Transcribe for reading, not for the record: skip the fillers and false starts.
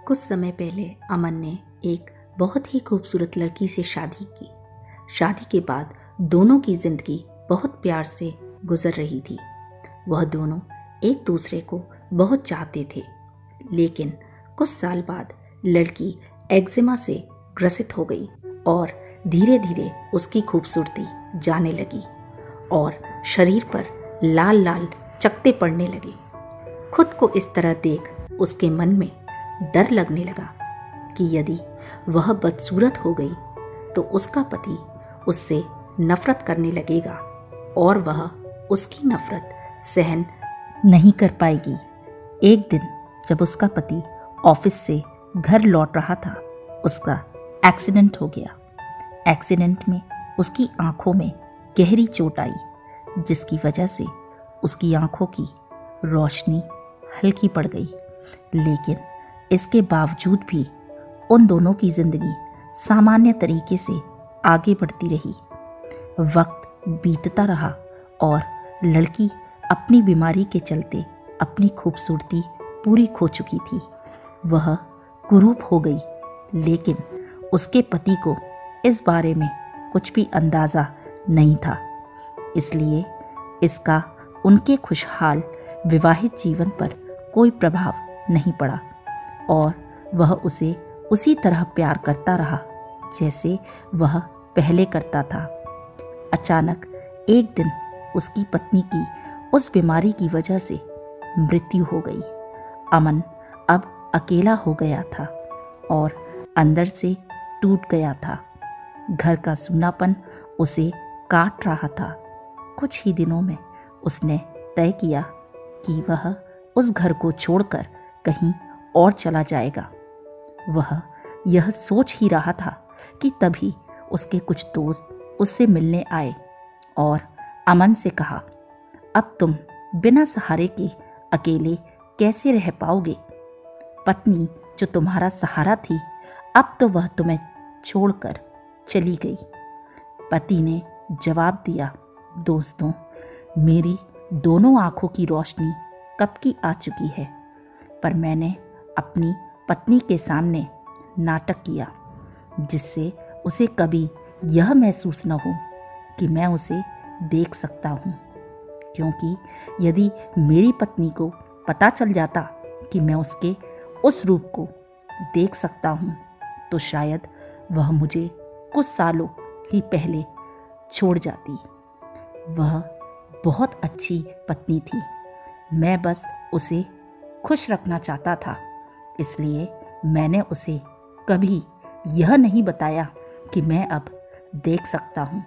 कुछ समय पहले अमन ने एक बहुत ही खूबसूरत लड़की से शादी की। शादी के बाद दोनों की जिंदगी बहुत प्यार से गुजर रही थी। वह दोनों एक दूसरे को बहुत चाहते थे, लेकिन कुछ साल बाद लड़की एक्जिमा से ग्रसित हो गई और धीरे धीरे उसकी खूबसूरती जाने लगी और शरीर पर लाल लाल चकत्ते पड़ने लगे। खुद को इस तरह देख उसके मन में डर लगने लगा कि यदि वह बदसूरत हो गई तो उसका पति उससे नफरत करने लगेगा और वह उसकी नफरत सहन नहीं कर पाएगी। एक दिन जब उसका पति ऑफिस से घर लौट रहा था, उसका एक्सीडेंट हो गया। एक्सीडेंट में उसकी आंखों में गहरी चोट आई, जिसकी वजह से उसकी आंखों की रोशनी हल्की पड़ गई। लेकिन इसके बावजूद भी उन दोनों की जिंदगी सामान्य तरीके से आगे बढ़ती रही। वक्त बीतता रहा और लड़की अपनी बीमारी के चलते अपनी खूबसूरती पूरी खो चुकी थी। वह कुरूप हो गई, लेकिन उसके पति को इस बारे में कुछ भी अंदाज़ा नहीं था। इसलिए इसका उनके खुशहाल विवाहित जीवन पर कोई प्रभाव नहीं पड़ा और वह उसे उसी तरह प्यार करता रहा जैसे वह पहले करता था। अचानक एक दिन उसकी पत्नी की उस बीमारी की वजह से मृत्यु हो गई। अमन अब अकेला हो गया था और अंदर से टूट गया था। घर का सूनापन उसे काट रहा था। कुछ ही दिनों में उसने तय किया कि वह उस घर को छोड़कर कहीं और चला जाएगा। वह यह सोच ही रहा था कि तभी उसके कुछ दोस्त उससे मिलने आए और अमन से कहा, अब तुम बिना सहारे के अकेले कैसे रह पाओगे? पत्नी जो तुम्हारा सहारा थी, अब तो वह तुम्हें छोड़कर चली गई। पति ने जवाब दिया, दोस्तों, मेरी दोनों आंखों की रोशनी कब की आ चुकी है, पर मैंने अपनी पत्नी के सामने नाटक किया जिससे उसे कभी यह महसूस न हो कि मैं उसे देख सकता हूँ, क्योंकि यदि मेरी पत्नी को पता चल जाता कि मैं उसके उस रूप को देख सकता हूँ तो शायद वह मुझे कुछ सालों ही पहले छोड़ जाती। वह बहुत अच्छी पत्नी थी, मैं बस उसे खुश रखना चाहता था, इसलिए मैंने उसे कभी यह नहीं बताया कि मैं अब देख सकता हूँ।